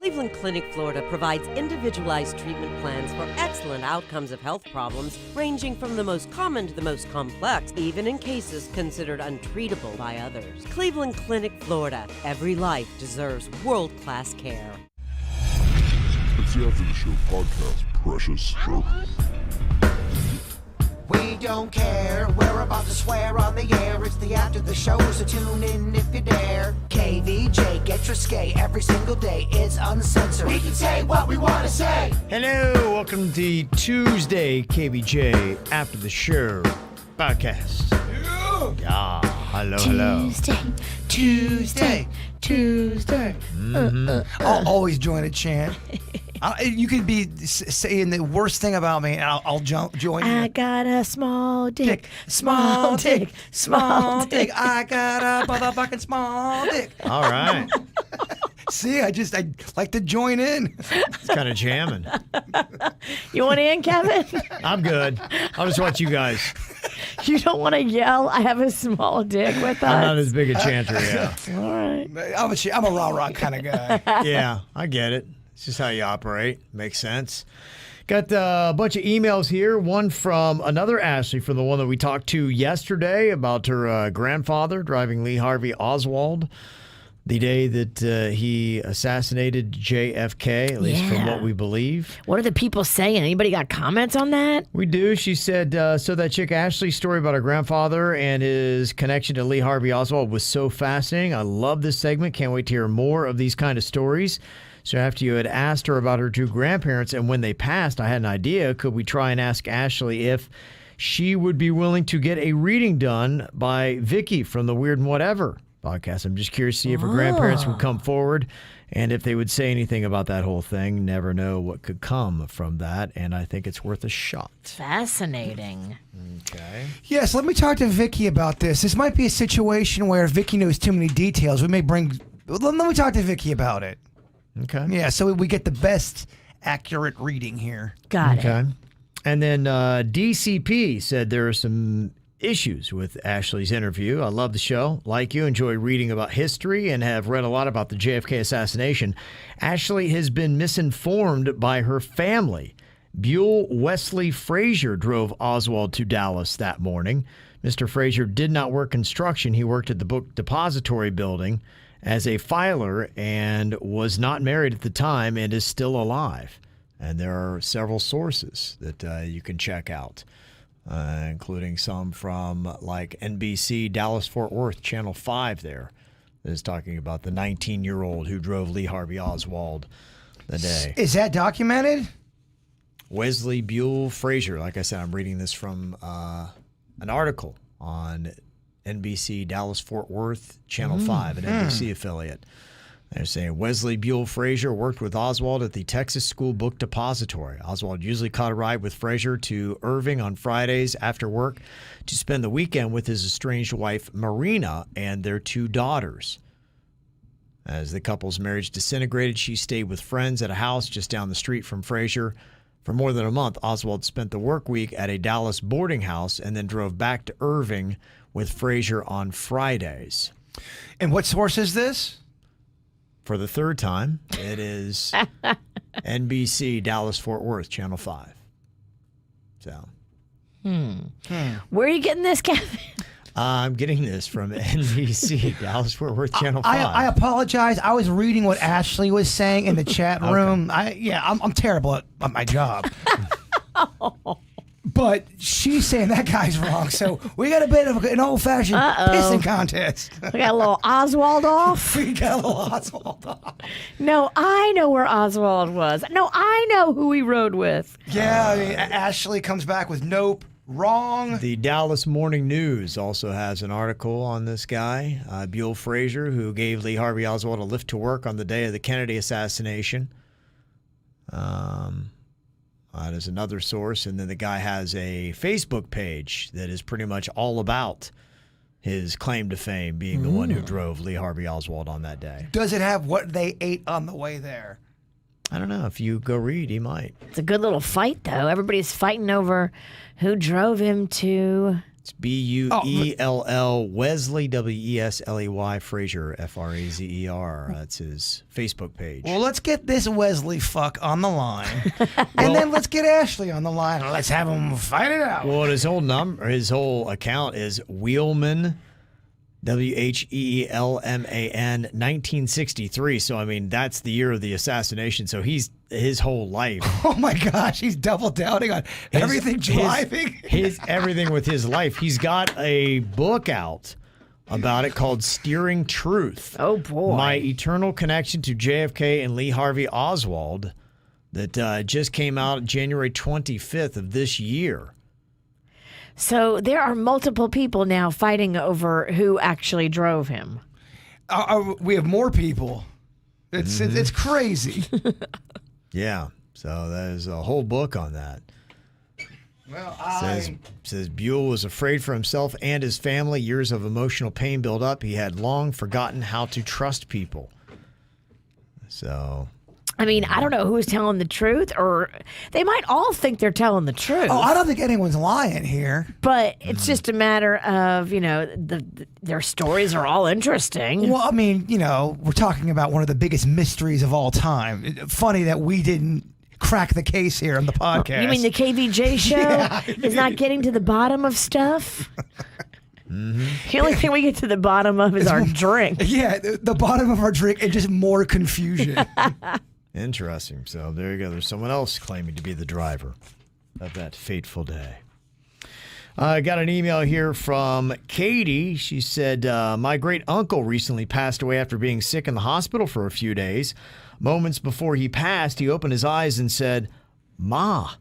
Cleveland Clinic, Florida provides individualized treatment plans for excellent outcomes of health problems ranging from the most common to the most complex, even in cases considered untreatable by others. Cleveland Clinic, Florida. Every life deserves world-class care. It's the After the Show podcast, precious. We don't care, we're about to swear on the air. It's the After the Show, so tune in if you dare. KVJ, get risque every single day. It's uncensored. We can say what we want to say. Hello, welcome to Tuesday KVJ After the Show podcast. Yeah, hello. Tuesday. I'll always join a chant. You could be saying the worst thing about me, and I'll join you. I got a small dick, small dick. I got a motherfucking small dick. All right. See, I like to join in. It's kind of jamming. You want in, Kevin? I'm good. I'll just watch you guys. You don't want to yell, I have a small dick with us? I'm not as big a chanter, yeah. All right. I'm a rah-rah kind of guy. Yeah, I get it. It's just how you operate. Makes sense. Got a bunch of emails here. One from another Ashley, from the one that we talked to yesterday about her grandfather driving Lee Harvey Oswald the day that he assassinated JFK, at least from what we believe. What are the people saying? Anybody got comments on that? We do. She said, so that chick Ashley's story about her grandfather and his connection to Lee Harvey Oswald was so fascinating. I love this segment. Can't wait to hear more of these kind of stories. So after you had asked her about her two grandparents and when they passed, I had an idea. Could we try and ask Ashley if she would be willing to get a reading done by Vicky from the Weird and Whatever podcast? I'm just curious to see if her grandparents would come forward and if they would say anything about that whole thing. Never know what could come from that, and I think it's worth a shot. Fascinating. Okay. Yes, let me talk to Vicky about this. This might be a situation where Vicky knows too many details. Let me talk to Vicky about it. Okay. Yeah, so we get the best accurate reading here. Got it. And then DCP said there are some issues with Ashley's interview. I love the show. Like you, enjoy reading about history and have read a lot about the JFK assassination. Ashley has been misinformed by her family. Buell Wesley Frazier drove Oswald to Dallas that morning. Mr. Frazier did not work construction. He worked at the book depository building as a filer and was not married at the time and is still alive. And there are several sources that you can check out, including some from like NBC Dallas-Fort Worth, Channel 5 there, that is talking about the 19-year-old who drove Lee Harvey Oswald the day. Is that documented? Wesley Buell Frazier. Like I said, I'm reading this from an article on NBC Dallas-Fort Worth, Channel 5, an NBC affiliate. They're saying Wesley Buell Frazier worked with Oswald at the Texas School Book Depository. Oswald usually caught a ride with Frazier to Irving on Fridays after work to spend the weekend with his estranged wife, Marina, and their two daughters. As the couple's marriage disintegrated, she stayed with friends at a house just down the street from Frazier. For more than a month, Oswald spent the work week at a Dallas boarding house and then drove back to Irving with Frazier on Fridays. And what source is this? For the third time, it is NBC Dallas-Fort Worth, Channel 5. So. Where are you getting this, Kevin? I'm getting this from NBC Dallas-Fort Worth, Channel 5. I apologize. I was reading what Ashley was saying in the chat room. I'm terrible at my job. But she's saying that guy's wrong, so we got a bit of an old-fashioned pissing contest. We got a little Oswald off. We got a little Oswald off. No, I know where Oswald was. No, I know who he rode with. Yeah, Ashley comes back with nope, wrong. The Dallas Morning News also has an article on this guy, Buell Frazier, who gave Lee Harvey Oswald a lift to work on the day of the Kennedy assassination. That is another source. And then the guy has a Facebook page that is pretty much all about his claim to fame being the one who drove Lee Harvey Oswald on that day. Does it have what they ate on the way there? I don't know. If you go read, he might. It's a good little fight, though. Everybody's fighting over who drove him to It's Buell Wesley, Wesley, Frazier, Frazer. That's his Facebook page. Well, let's get this Wesley fuck on the line, and then let's get Ashley on the line, and let's have him fight it out. Well, his whole account is Wheelman, Wheelman, 1963. So I mean, that's the year of the assassination. So his whole life. Oh my gosh, he's double doubting on everything driving. His everything with his life. He's got a book out about it called Steering Truth. Oh boy. My Eternal Connection to JFK and Lee Harvey Oswald that just came out January 25th of this year. So there are multiple people now fighting over who actually drove him. We have more people. It's crazy. Yeah, so there's a whole book on that. Well, says Buell was afraid for himself and his family. Years of emotional pain built up. He had long forgotten how to trust people. So, I mean, I don't know who's telling the truth, or they might all think they're telling the truth. I don't think anyone's lying here. But it's just a matter of, their stories are all interesting. Well, I mean, we're talking about one of the biggest mysteries of all time. Funny that we didn't crack the case here on the podcast. You mean the KVJ show is not getting to the bottom of stuff? The only thing we get to the bottom of is our drink. Yeah, the bottom of our drink and just more confusion. Interesting. So there you go. There's someone else claiming to be the driver of that fateful day. I got an email here from Katie. She said, my great uncle recently passed away after being sick in the hospital for a few days. Moments before he passed, he opened his eyes and said, "Ma."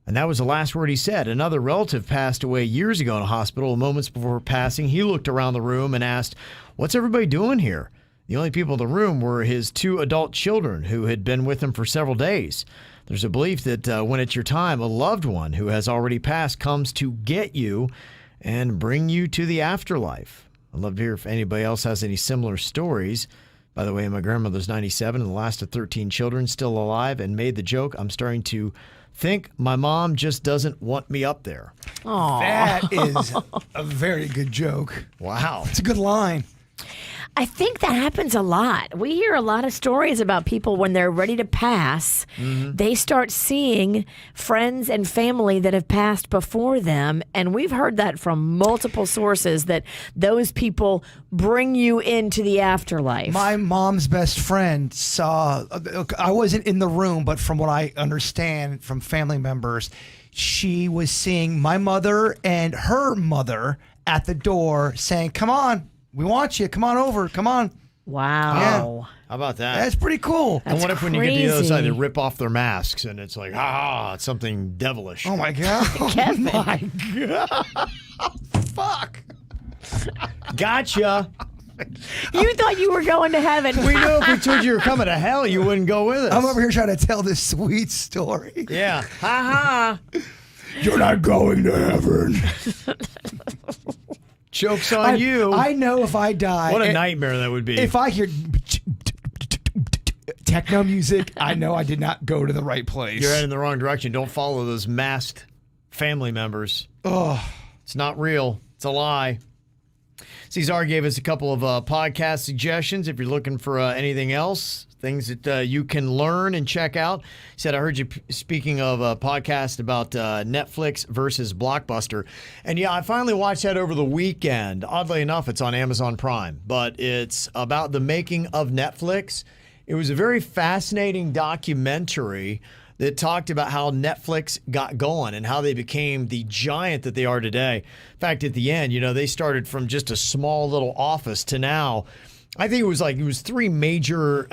And that was the last word he said. Another relative passed away years ago in a hospital. Moments before passing, he looked around the room and asked, "What's everybody doing here?" The only people in the room were his 2 adult children who had been with him for several days. There's a belief that when it's your time, a loved one who has already passed comes to get you and bring you to the afterlife. I'd love to hear if anybody else has any similar stories. By the way, my grandmother's 97 and the last of 13 children still alive, and made the joke, I'm starting to think my mom just doesn't want me up there. Aww. That is a very good joke. Wow. It's a good line. I think that happens a lot. We hear a lot of stories about people when they're ready to pass, they start seeing friends and family that have passed before them. And we've heard that from multiple sources that those people bring you into the afterlife. My mom's best friend saw, I wasn't in the room, but from what I understand from family members, she was seeing my mother and her mother at the door saying, "Come on. We want you. Come on over. Come on." Wow. Yeah. How about that? That's pretty cool. And what if when you get to the other side, they rip off their masks and it's like, it's something devilish. Oh, my God. Kevin. Oh, my God. Fuck. Gotcha. You thought you were going to heaven. We know if we told you were coming to hell, you wouldn't go with us. I'm over here trying to tell this sweet story. Yeah. Ha ha. You're not going to heaven. Joke's on you. I know if I die. What a nightmare that would be. If I hear techno music, I know I did not go to the right place. You're heading in the wrong direction. Don't follow those masked family members. Oh, It's not real. It's a lie. Cesar gave us a couple of podcast suggestions if you're looking for anything else, things that you can learn and check out. He said, I heard you speaking of a podcast about Netflix versus Blockbuster. And yeah, I finally watched that over the weekend. Oddly enough, it's on Amazon Prime, but it's about the making of Netflix. It was a very fascinating documentary that talked about how Netflix got going and how they became the giant that they are today. In fact, at the end, they started from just a small little office to now, I think it was 3 major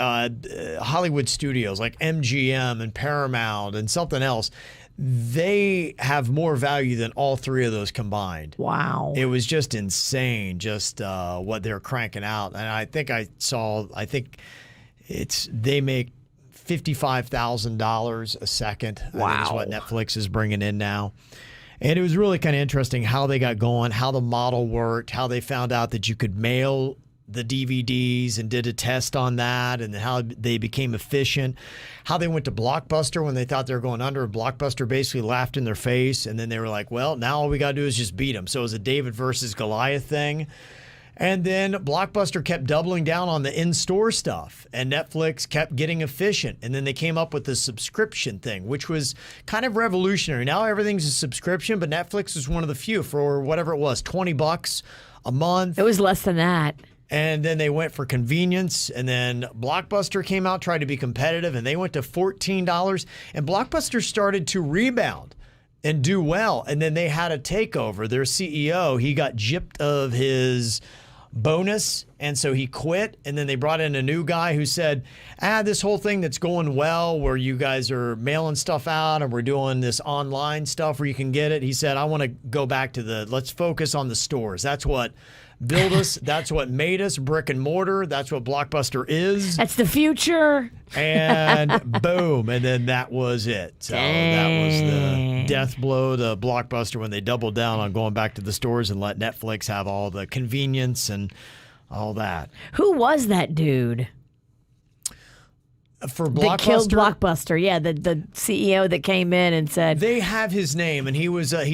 Hollywood studios like MGM and Paramount and something else. They have more value than all 3 of those combined. Wow. It was just insane, just what they're cranking out. And I think they make $55,000 a second. Wow. I think is what Netflix is bringing in now. And it was really kind of interesting how they got going, how the model worked, how they found out that you could mail the DVDs and did a test on that and how they became efficient, how they went to Blockbuster when they thought they were going under. Blockbuster basically laughed in their face, and then they were like, well, now all we got to do is just beat them. So it was a David versus Goliath thing. And then Blockbuster kept doubling down on the in-store stuff, and Netflix kept getting efficient. And then they came up with the subscription thing, which was kind of revolutionary. Now everything's a subscription, but Netflix is one of the few for whatever it was, $20 a month. It was less than that. And then they went for convenience, and then Blockbuster came out, tried to be competitive, and they went to $14. And Blockbuster started to rebound and do well. And then they had a takeover. Their CEO, he got gypped of his bonus, and so he quit. And then they brought in a new guy who said, this whole thing that's going well where you guys are mailing stuff out and we're doing this online stuff where you can get it. He said, I want to go back to let's focus on the stores. That's what built us. That's what made us brick and mortar. That's what Blockbuster is. That's the future. And boom. And then that was it. So that was the death blow to Blockbuster when they doubled down on going back to the stores and let Netflix have all the convenience and all that. Who was that dude? For Blockbuster? That killed Blockbuster. Yeah, the CEO that came in and said... They have his name, and he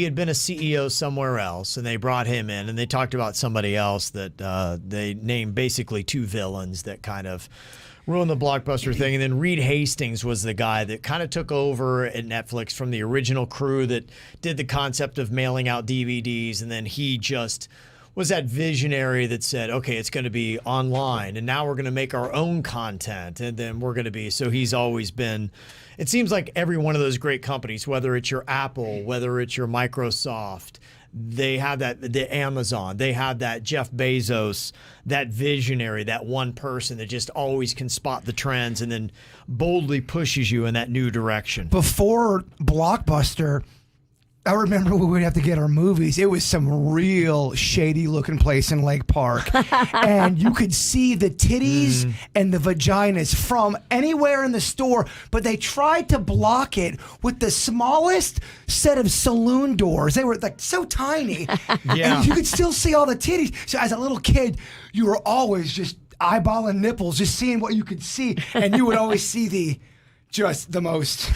had been a CEO somewhere else, and they brought him in, and they talked about somebody else that they named basically two villains that kind of ruined the Blockbuster thing. And then Reed Hastings was the guy that kind of took over at Netflix from the original crew that did the concept of mailing out DVDs, and then he just was that visionary that said, okay, it's going to be online, and now we're going to make our own content, and then we're going to be, so he's always been, it seems like every one of those great companies, whether it's your Apple, whether it's your Microsoft, they have that, the Amazon, they have that Jeff Bezos, that visionary, that one person that just always can spot the trends and then boldly pushes you in that new direction. Before Blockbuster, I remember when we'd have to get our movies. It was some real shady looking place in Lake Park. And you could see the titties and the vaginas from anywhere in the store, but they tried to block it with the smallest set of saloon doors. They were like so tiny. Yeah. And you could still see all the titties. So as a little kid, you were always just eyeballing nipples, just seeing what you could see. And you would always see the most...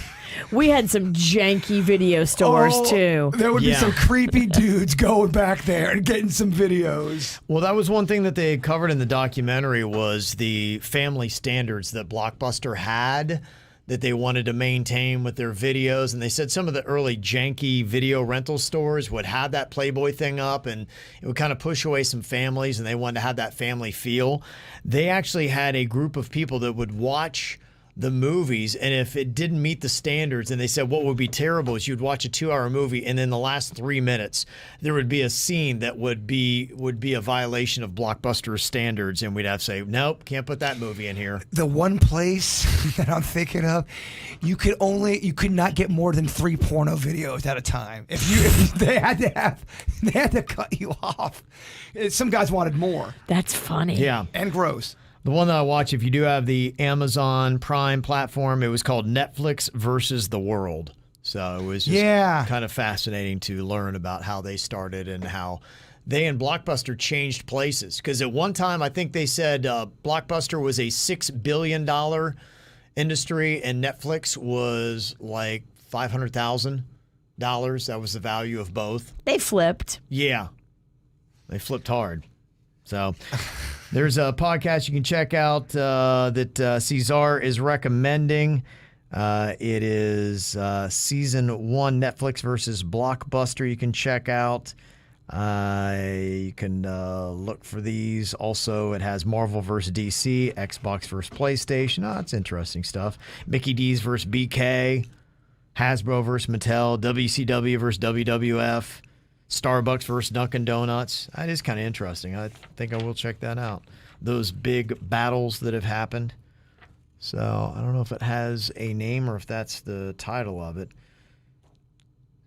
We had some janky video stores, too. There would be some creepy dudes going back there and getting some videos. Well, that was one thing that they covered in the documentary was the family standards that Blockbuster had that they wanted to maintain with their videos. And they said some of the early janky video rental stores would have that Playboy thing up, and it would kind of push away some families, and they wanted to have that family feel. They actually had a group of people that would watch the movies, and if it didn't meet the standards, and they said what would be terrible is you'd watch a 2-hour movie, and in the last 3 minutes there would be a scene that would be a violation of Blockbuster standards, and we'd have to say, nope, can't put that movie in here. The one place that I'm thinking of, you could not get more than 3 porno videos at a time. If they had to cut you off. Some guys wanted more. That's funny. Yeah. And gross. The one that I watch, if you do have the Amazon Prime platform, it was called Netflix versus the World. So it was just kind of fascinating to learn about how they started and how they and Blockbuster changed places. Because at one time, I think they said Blockbuster was a $6 billion industry and Netflix was like $500,000. That was the value of both. They flipped. Yeah. They flipped hard. So... There's a podcast you can check out that Cesar is recommending. It is Season 1 Netflix versus Blockbuster you can check out. You can look for these. Also, it has Marvel versus DC, Xbox versus PlayStation. Oh, that's interesting stuff. Mickey D's versus BK, Hasbro versus Mattel, WCW versus WWF. Starbucks versus Dunkin' Donuts. That is kind of interesting. I think I will check that out. Those big battles that have happened. So I don't know if it has a name or if that's the title of it.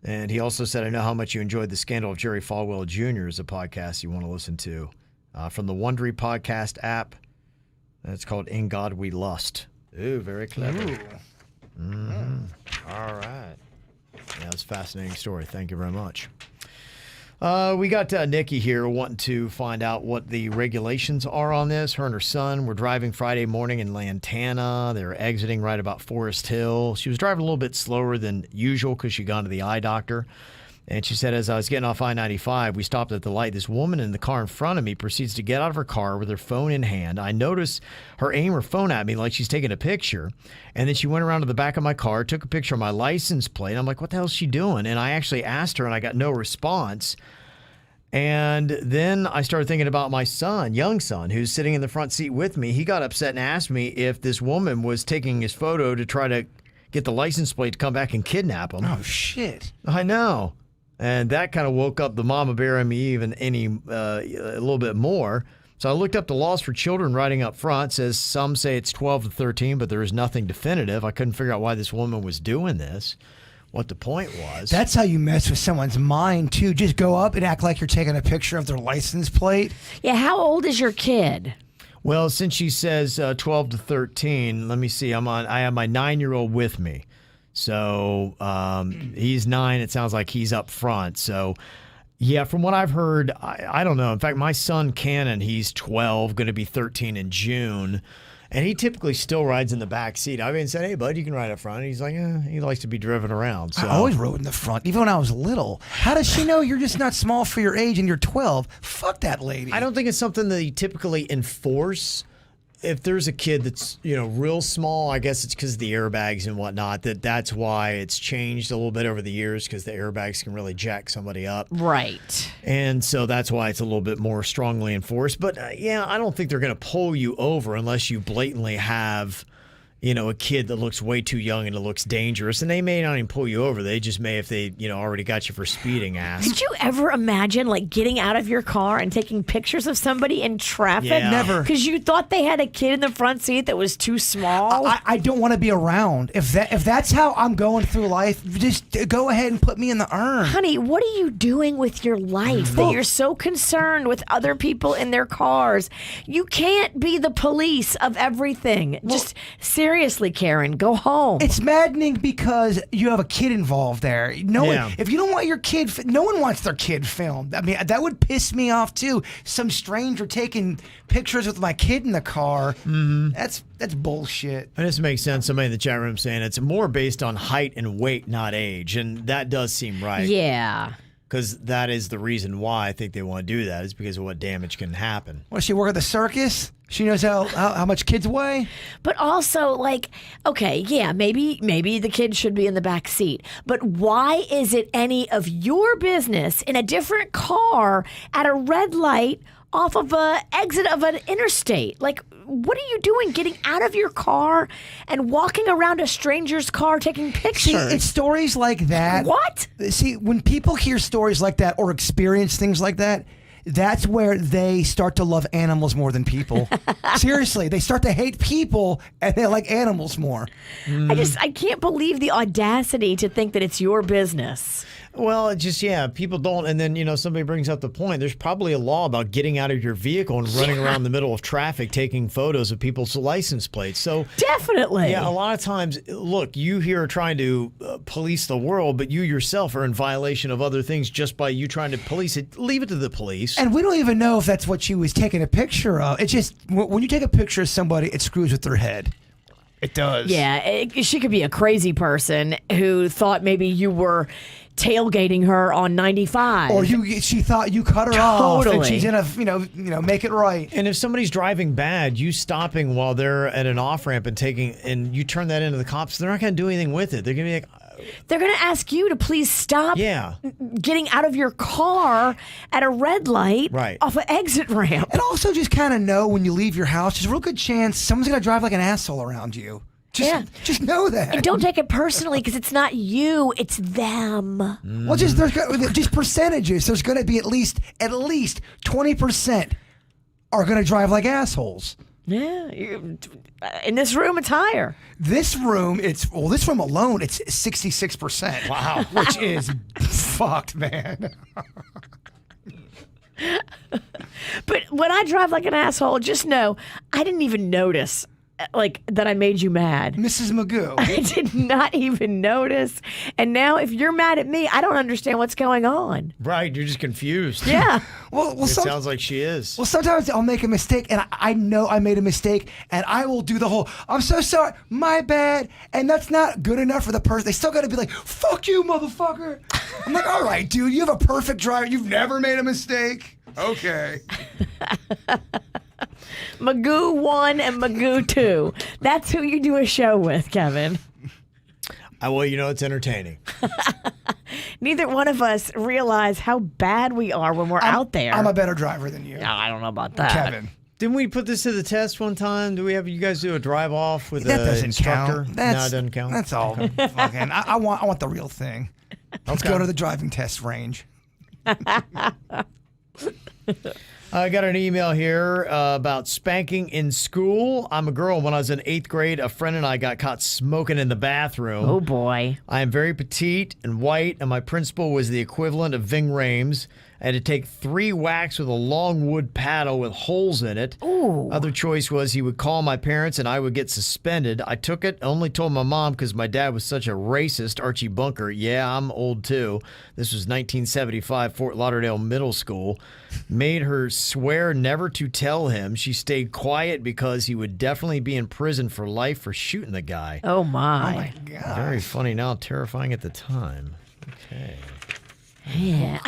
And he also said, I know how much you enjoyed The Scandal of Jerry Falwell Jr. as a podcast you want to listen to. From the Wondery podcast app. It's called In God We Lust. Ooh, very clever. All right. Yeah, that's a fascinating story. Thank you very much. We got Nikki here wanting to find out what the regulations are on this. Her and her son were driving Friday morning in Lantana. They were exiting right about Forest Hill. She was driving a little bit slower than usual because she'd gone to the eye doctor. And she said, as I was getting off I-95, we stopped at the light. This woman in the car in front of me proceeds to get out of her car with her phone in hand. I notice her aim her phone at me like she's taking a picture. And then she went around to the back of my car, took a picture of my license plate. I'm like, what the hell is she doing? And I actually asked her, and I got no response. And then I started thinking about my son, young son, who's sitting in the front seat with me. He got upset and asked me if this woman was taking his photo to try to get the license plate to come back and kidnap him. Oh, shit. I know. And that kind of woke up the mama bear in me even a little bit more. So I looked up the laws for children writing up front. Says some say it's 12 to 13, but there is nothing definitive. I couldn't figure out why this woman was doing this, what the point was. That's how you mess with someone's mind, too. Just go up and act like you're taking a picture of their license plate. Yeah, how old is your kid? Well, since she says 12 to 13, let me see. I have my 9-year-old with me. So he's 9. It sounds like he's up front. So, yeah, from what I've heard, I don't know. In fact, my son, Cannon, he's 12, going to be 13 in June. And he typically still rides in the back seat. I even said, hey, bud, you can ride up front. And he's like, he likes to be driven around. So. I always rode in the front, even when I was little. How does she know you're just not small for your age and you're 12? Fuck that lady. I don't think it's something that you typically enforce. If there's a kid that's, real small, I guess it's because of the airbags and whatnot, that's why it's changed a little bit over the years, because the airbags can really jack somebody up. Right. And so that's why it's a little bit more strongly enforced. But, I don't think they're going to pull you over unless you blatantly have, a kid that looks way too young and it looks dangerous. And they may not even pull you over. They just may if they, already got you for speeding ass. Did you ever imagine, getting out of your car and taking pictures of somebody in traffic? Yeah. Never. Because you thought they had a kid in the front seat that was too small? I don't want to be around. If that's how I'm going through life, just go ahead and put me in the urn. Honey, what are you doing with your life that you're so concerned with other people in their cars? You can't be the police of everything. Just seriously, Karen, go home. It's maddening because you have a kid involved there. No one, if you don't want your kid, no one wants their kid filmed. I mean, that would piss me off too. Some stranger taking pictures with my kid in the car. Mm-hmm. That's bullshit. And this makes sense. Somebody in the chat room saying it's more based on height and weight, not age. And that does seem right. Yeah. Because that is the reason why I think they want to do that, is because of what damage can happen. What, she work at the circus? She knows how much kids weigh? But also, okay, yeah, maybe the kid should be in the back seat. But why is it any of your business in a different car at a red light off of an exit of an interstate? What are you doing getting out of your car and walking around a stranger's car taking pictures? See, it's stories like that. What? See, when people hear stories like that or experience things like that, that's where they start to love animals more than people. Seriously, they start to hate people and they like animals more. I can't believe the audacity to think that it's your business. Well, it just, people don't. And then, somebody brings up the point. There's probably a law about getting out of your vehicle and running around the middle of traffic taking photos of people's license plates. So definitely. Yeah, a lot of times, look, you here are trying to police the world, but you yourself are in violation of other things just by you trying to police it. Leave it to the police. And we don't even know if that's what she was taking a picture of. It's just, when you take a picture of somebody, it screws with their head. It does. Yeah, she could be a crazy person who thought maybe you were tailgating her on 95. Or she thought you cut her off and she's gonna make it right. And if somebody's driving bad, you stopping while they're at an off ramp and you turn that into the cops, they're not gonna do anything with it. They're gonna be like, they're going to ask you to please stop getting out of your car at a red light off an exit ramp. And also just kind of know when you leave your house, there's a real good chance someone's going to drive like an asshole around you. Just know that. And don't take it personally because it's not you, it's them. Well, just percentages. There's going to be at least 20% are going to drive like assholes. Yeah, in this room it's higher. This room alone, it's 66%. Wow, which is fucked, man. But when I drive like an asshole, just know I didn't even notice that I made you mad. Mrs. Magoo. I did not even notice. And now if you're mad at me, I don't understand what's going on. Right, you're just confused. Yeah. Well, It sounds like she is. Well, sometimes I'll make a mistake, and I know I made a mistake, and I will do the whole, I'm so sorry, my bad, and that's not good enough for the person. They still got to be like, fuck you, motherfucker. I'm like, all right, dude, you have a perfect driver. You've never made a mistake. Okay. Magoo 1 and Magoo 2. That's who you do a show with, Kevin. Well, it's entertaining. Neither one of us realize how bad we are when we're out there. I'm a better driver than you. No, I don't know about that. Kevin. Didn't we put this to the test one time? Do we have you guys do a drive off with That an doesn't instructor? count. No, it doesn't count. That's all. Fucking. I want the real thing. Let's go to the driving test range. I got an email here about spanking in school. I'm a girl. When I was in 8th grade, a friend and I got caught smoking in the bathroom. Oh, boy. I am very petite and white, and my principal was the equivalent of Ving Rhames. I had to take 3 whacks with a long wood paddle with holes in it. Ooh. Other choice was he would call my parents and I would get suspended. I took it, only told my mom because my dad was such a racist, Archie Bunker. Yeah, I'm old too. This was 1975, Fort Lauderdale Middle School. Made her swear never to tell him. She stayed quiet because he would definitely be in prison for life for shooting the guy. Oh, my. God. Very funny now, terrifying at the time. Okay. Yeah.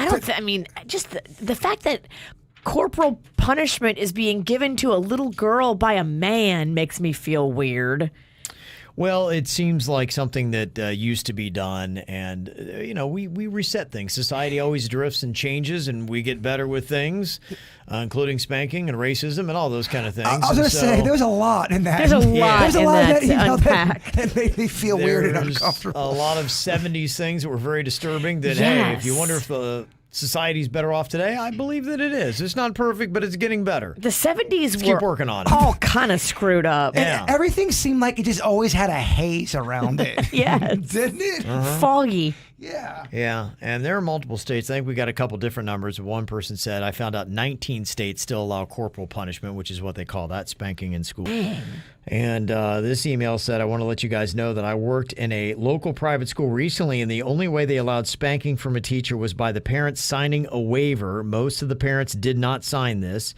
Just the fact that corporal punishment is being given to a little girl by a man makes me feel weird. Well, it seems like something that used to be done, and we reset things. Society always drifts and changes, and we get better with things, including spanking and racism and all those kind of things. I was going to say, there's a lot in that. There's a lot There's a in lot that of that to email unpack. that made me feel weird and There's uncomfortable. a lot of 70s things that were very disturbing that, Yes. hey, if you wonder if the society's better off today, I believe that it is. It's not perfect, but it's getting better. The 70s Let's were keep working on it. all kind of screwed up. Yeah. And everything seemed like it just always had a haze around it. Yes. Didn't it? Foggy. Yeah. Yeah, and there are multiple states. I think we got a couple different numbers. One person said, I found out 19 states still allow corporal punishment, which is what they call that, spanking in school. And this email said, I want to let you guys know that I worked in a local private school recently, and the only way they allowed spanking from a teacher was by the parents signing a waiver. Most of the parents did not sign this.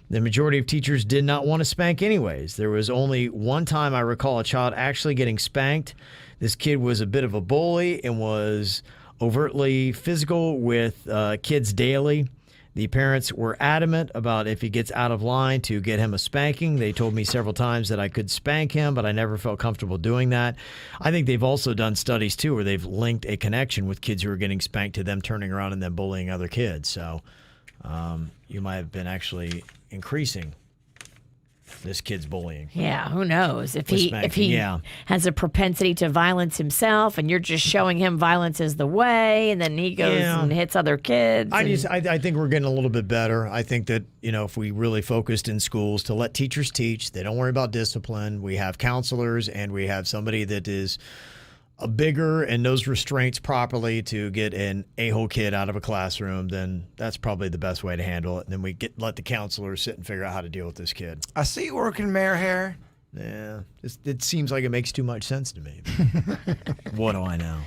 The majority of teachers did not want to spank anyways. There was only one time I recall a child actually getting spanked. This kid was a bit of a bully and was overtly physical with kids daily. The parents were adamant about if he gets out of line to get him a spanking. They told me several times that I could spank him, but I never felt comfortable doing that. I think they've also done studies, too, where they've linked a connection with kids who are getting spanked to them turning around and then bullying other kids. So you might have been actually increasing this kid's bullying. Yeah, who knows? If With he spanking, yeah. has a propensity to violence himself and you're just showing him violence is the way, and then he goes and hits other kids. I think we're getting a little bit better. I think that, if we really focused in schools to let teachers teach, they don't worry about discipline. We have counselors and we have somebody that is a bigger and knows restraints properly to get an a-hole kid out of a classroom, then that's probably the best way to handle it. And then we let the counselors sit and figure out how to deal with this kid. I see you working mayor hair. Yeah, it seems like it makes too much sense to me. What do I know?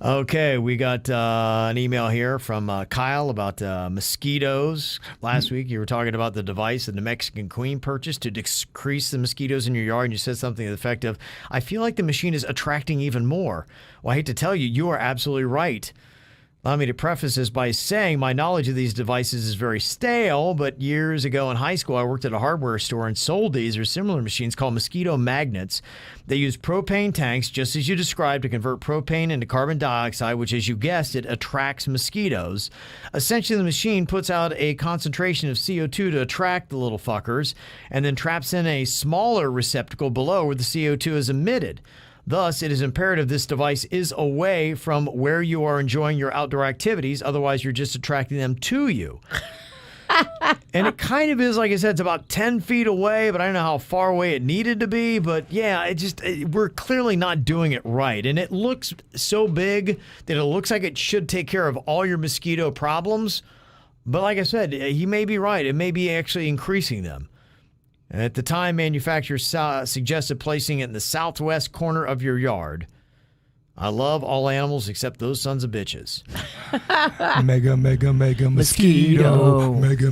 Okay, we got an email here from Kyle about mosquitoes. Last week, you were talking about the device that the Mexican Queen purchased to decrease the mosquitoes in your yard, and you said something to the effect of, I feel like the machine is attracting even more. Well, I hate to tell you, you are absolutely right. Allow me to preface this by saying my knowledge of these devices is very stale, but years ago in high school, I worked at a hardware store and sold these or similar machines called Mosquito magnets. They use propane tanks, just as you described, to convert propane into carbon dioxide, which, as you guessed it, attracts mosquitoes. Essentially, the machine puts out a concentration of CO2 to attract the little fuckers and then traps in a smaller receptacle below where the CO2 is emitted. Thus, it is imperative this device is away from where you are enjoying your outdoor activities. Otherwise, you're just attracting them to you. And it kind of is, like I said, it's about 10 feet away, but I don't know how far away it needed to be. But yeah, we're clearly not doing it right. And it looks so big that it looks like it should take care of all your mosquito problems. But like I said, he may be right. It may be actually increasing them. At the time, manufacturers suggested placing it in the southwest corner of your yard. I love all animals except those sons of bitches. Mega mosquito. Mega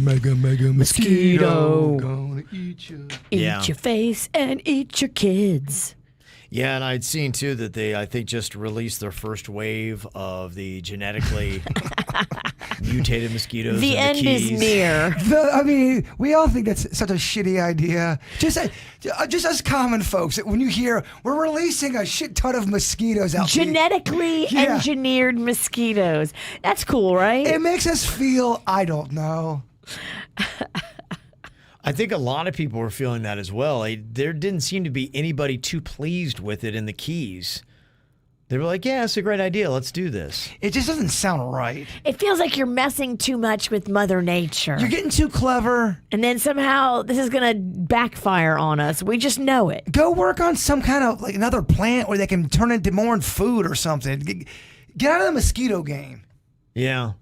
mosquito. Gonna eat you. Eat your face and eat your kids. Yeah, and I'd seen, too, that they, I think, just released their first wave of the genetically mutated mosquitoes. The end Keys. is near. I mean, we all think that's such a shitty idea. Just as common folks, when you hear we're releasing a shit ton of mosquitoes out there, Genetically engineered mosquitoes. That's cool, right? it makes us feel, I don't know. I think a lot of people were feeling that as well. There didn't seem to be anybody too pleased with it in the Keys. They were like, yeah, it's a great idea. Let's do this. It just doesn't sound right. It feels like you're messing too much with Mother Nature. You're getting too clever. And then somehow this is going to backfire on us. We just know it. Go work on some kind of like another plant where they can turn into more in food or something. Get out of the mosquito game. Yeah,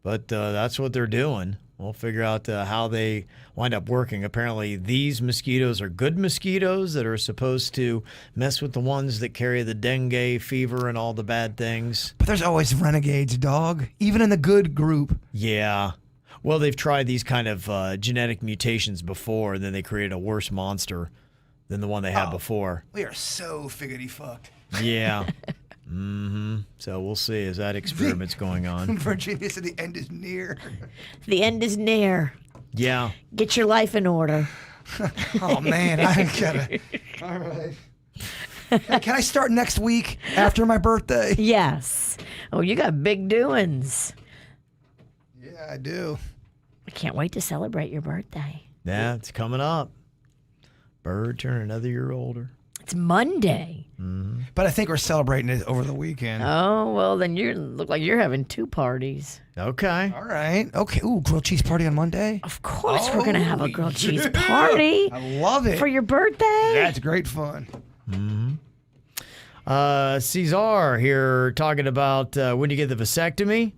but that's what they're doing. We'll figure out how they wind up working. Apparently, these mosquitoes are good mosquitoes that are supposed to mess with the ones that carry the dengue fever and all the bad things. But there's always renegades, dog. Even in the good group. Yeah. Well, they've tried these kind of genetic mutations before, and then they created a worse monster than the one they had before. We are so figgity fucked. Yeah. So we'll see as that experiment's going on. Virginia said the end is near. The end is near. Yeah. Get your life in order. Oh, man. I gotta. All right. Can I start next week after my birthday? Yes. Oh, you got big doings. Yeah, I do. I can't wait to celebrate your birthday. Yeah, it's coming up. Bird turning another year older. It's Monday. But I think we're celebrating it over the weekend. Oh, well, then you look like you're having two parties. Okay. All right. Okay. Ooh, grilled cheese party on Monday. Of course we're going to have a grilled cheese party. I love it. For your birthday? That's great fun. Cesar here talking about when you get the vasectomy,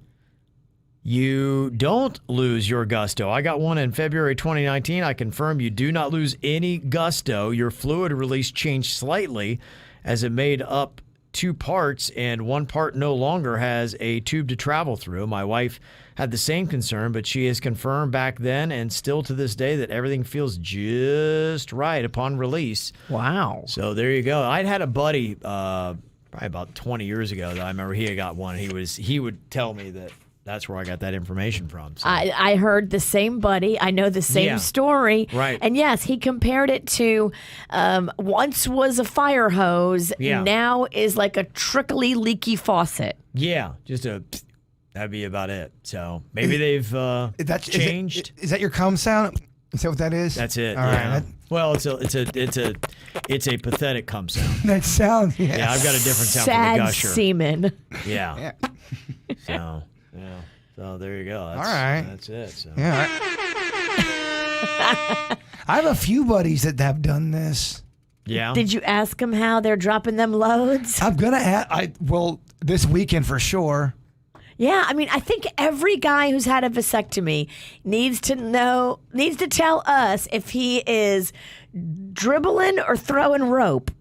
you don't lose your gusto. I got one in February 2019. I confirm you do not lose any gusto. Your fluid release changed slightly as it made up two parts, and one part no longer has a tube to travel through. My wife had the same concern, but she has confirmed back then and still to this day that everything feels just right upon release. Wow. So there you go. I'd had a buddy probably about 20 years ago that I remember he had got one. He would tell me that that's where I got that information from. So. I heard the same buddy. I know the same story. Right. And yes, he compared it to once was a fire hose, now is like a trickly, leaky faucet. Yeah, that'd be about it. So maybe they've changed. Is that your cum sound? Is that what that is? That's it. All right. Well, it's a pathetic cum sound. That sounds. Yes. Yeah, I've got a different sound Sad for the gusher. semen. Yeah. So. Yeah. So there you go. All right. That's it. So. Yeah. I have a few buddies that have done this. Yeah. Did you ask them how they're dropping them loads? I'm gonna this weekend for sure. Yeah, I mean, I think every guy who's had a vasectomy needs to tell us if he is dribbling or throwing rope.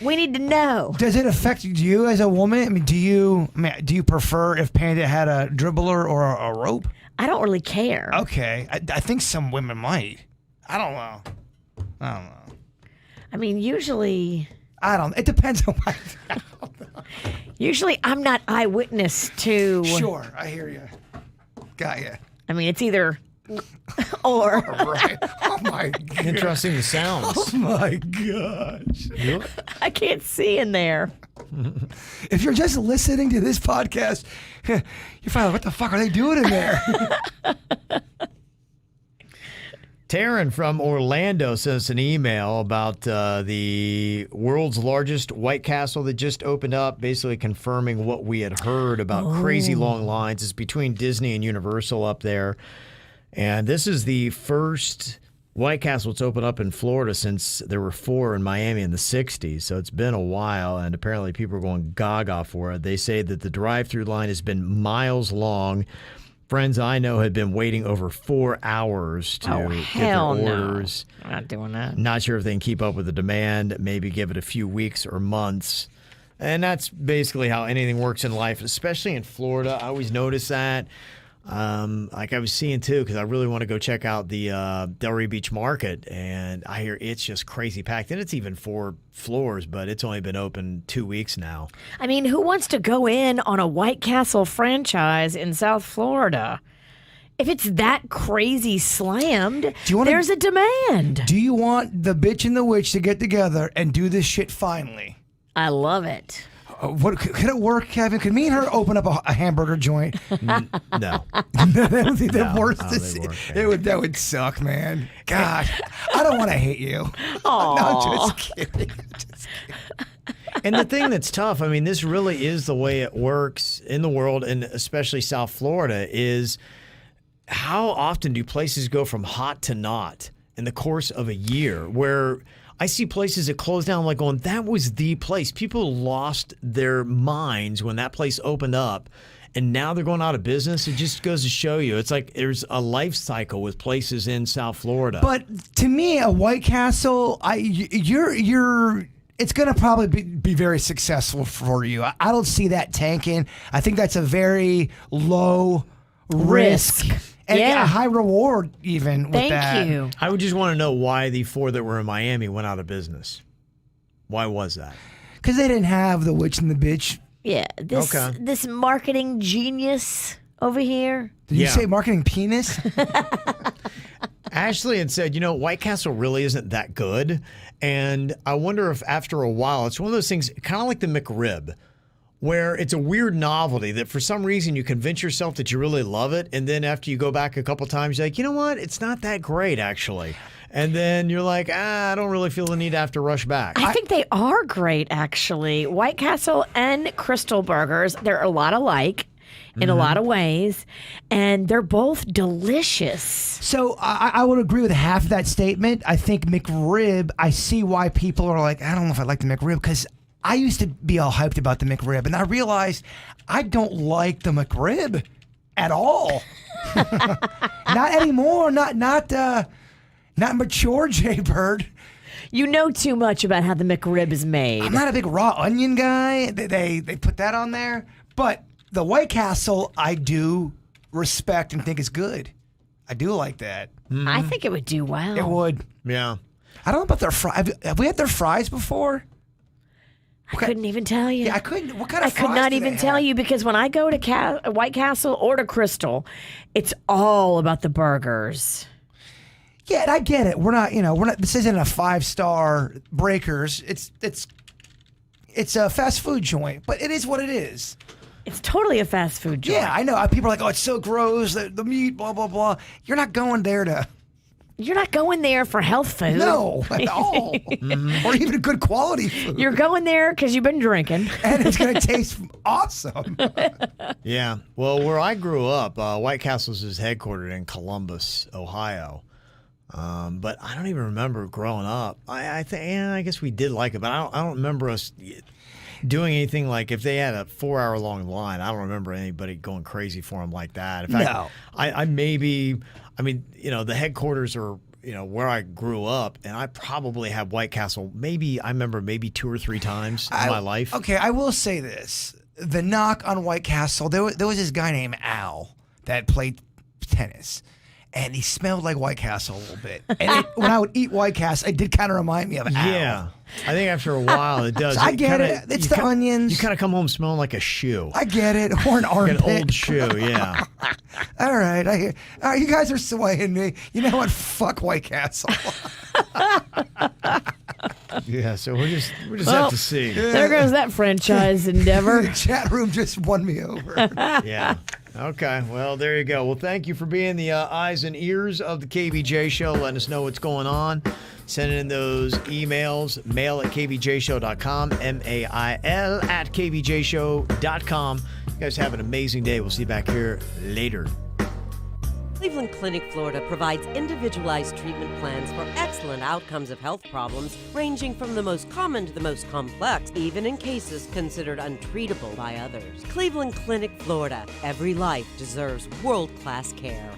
We need to know. Does it affect you as a woman? I mean, do you prefer if Panda had a dribbler or a rope? I don't really care. Okay, I think some women might. I don't know. I mean, usually. It depends on what. Usually, I'm not eyewitness to. Sure, I hear you. Got you. I mean, it's either or. Right. Oh my god. Interesting the sounds. Oh my gosh. I can't see in there. If you're just listening to this podcast, you're probably like, what the fuck are they doing in there? Taryn from Orlando sent us an email about the world's largest White Castle that just opened up, basically confirming what we had heard about crazy long lines. It's between Disney and Universal up there. And this is the first White Castle that's opened up in Florida since there were 4 in Miami in the 60s. So it's been a while, and apparently people are going gaga for it. They say that the drive-through line has been miles long. Friends I know had been waiting over 4 hours to get their orders. No. I'm not doing that. Not sure if they can keep up with the demand, maybe give it a few weeks or months. And that's basically how anything works in life, especially in Florida. I always notice that. Like I was seeing too, because I really want to go check out the Delray Beach Market, and I hear it's just crazy packed. And it's even 4 floors, but it's only been open 2 weeks now. I mean, who wants to go in on a White Castle franchise in South Florida? If it's that crazy slammed, there's a demand. Do you want the bitch and the witch to get together and do this shit finally? I love it. What could it work, Kevin? Could me and her open up a hamburger joint? No. That would be the worst. That would suck, man. God, I don't want to hate you. Aww. No, just kidding. And the thing that's tough, I mean, this really is the way it works in the world, and especially South Florida, is how often do places go from hot to not in the course of a year, where I see places that close down, like going, that was the place. People lost their minds when that place opened up, and now they're going out of business. It just goes to show you, it's like there's a life cycle with places in South Florida. But to me, a White Castle, it's going to probably be very successful for you. I don't see that tanking. I think that's a very low risk. And a high reward even with that. Thank you. I would just want to know why the 4 that were in Miami went out of business. Why was that? Because they didn't have the witch and the bitch. Yeah, this marketing genius over here. Did you say marketing penis? Ashley had said, White Castle really isn't that good. And I wonder if after a while, it's one of those things, kind of like the McRib, where it's a weird novelty that for some reason you convince yourself that you really love it, and then after you go back a couple times, you're like, you know what? It's not that great, actually. And then you're like, I don't really feel the need to have to rush back. I think they are great, actually. White Castle and Crystal Burgers, they're a lot alike in a lot of ways, and they're both delicious. So I would agree with half of that statement. I think McRib, I see why people are like, I don't know if I like the McRib, because I used to be all hyped about the McRib, and I realized I don't like the McRib at all. Not anymore. Not mature, Jay Bird. You know too much about how the McRib is made. I'm not a big raw onion guy. They put that on there. But the White Castle, I do respect and think is good. I do like that. I think it would do well. It would. Yeah. I don't know about their fries. Have we had their fries before? I couldn't even tell you. Yeah, I couldn't. What kind of I could fries not do even they tell have? you, because when I go to White Castle or to Crystal, it's all about the burgers. Yeah, and I get it. We're not. This isn't a 5-star Breakers. It's a fast food joint, but it is what it is. It's totally a fast food joint. Yeah, I know. People are like, oh, it's so gross. The meat, blah blah blah. You're not going there to. You're not going there for health food. No, at all. Or even good quality food. You're going there because you've been drinking. And it's going to taste awesome. Yeah. Well, where I grew up, White Castle's is headquartered in Columbus, Ohio. But I don't even remember growing up. I guess we did like it, but I don't remember us doing anything like if they had a 4-hour-long line. I don't remember anybody going crazy for them like that. In fact, No. The headquarters are, where I grew up, and I probably had White Castle. I remember 2 or 3 times in my life. Okay, I will say this. The knock on White Castle, there was this guy named Al that played tennis. And he smelled like White Castle a little bit. And when I would eat White Castle, it did kind of remind me of Al. Yeah. I think after a while it does. I get it. It's the onions. You kind of come home smelling like a shoe. I get it. Or an armpit. Like an old shoe, yeah. All right. All right, you guys are swaying me. You know what? Fuck White Castle. Yeah, so we just have to see. There goes that franchise endeavor. The chat room just won me over. Yeah. Okay. Well, there you go. Well, thank you for being the eyes and ears of the KVJ show, letting us know what's going on. Sending in those emails, mail@kvjshow.com, mail@kvjshow.com. You guys have an amazing day. We'll see you back here later. Cleveland Clinic, Florida provides individualized treatment plans for excellent outcomes of health problems ranging from the most common to the most complex, even in cases considered untreatable by others. Cleveland Clinic, Florida. Every life deserves world-class care.